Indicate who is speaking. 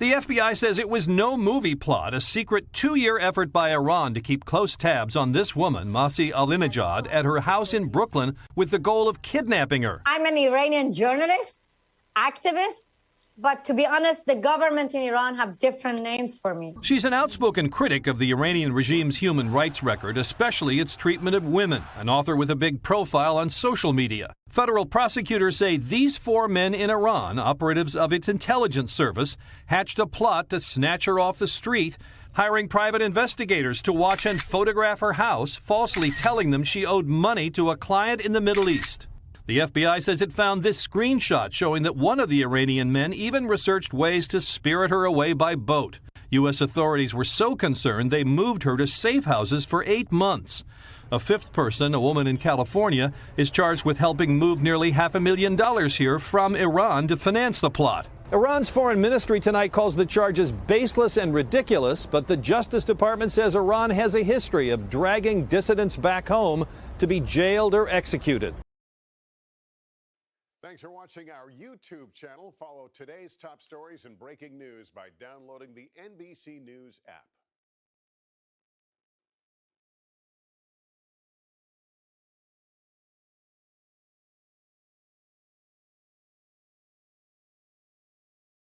Speaker 1: The FBI says it was no movie plot, a secret 2-year effort by Iran to keep close tabs on this woman, Masih Alinejad, at her house in Brooklyn with the goal of kidnapping her.
Speaker 2: I'm an Iranian journalist, activist, but to be honest, the government in Iran have different names for me.
Speaker 1: She's an outspoken critic of the Iranian regime's human rights record, especially its treatment of women, an author with a big profile on social media. Federal prosecutors say these 4 men in Iran, operatives of its intelligence service, hatched a plot to snatch her off the street, hiring private investigators to watch and photograph her house, falsely telling them she owed money to a client in the Middle East. The FBI says it found this screenshot showing that one of the Iranian men even researched ways to spirit her away by boat. U.S. authorities were so concerned they moved her to safe houses for 8 months. A 5th person, a woman in California, is charged with helping move nearly $500,000 here from Iran to finance the plot. Iran's foreign ministry tonight calls the charges baseless and ridiculous, but the Justice Department says Iran has a history of dragging dissidents back home to be jailed or executed.
Speaker 3: Thanks for watching our YouTube channel. Follow today's top stories and breaking news by downloading the NBC News app.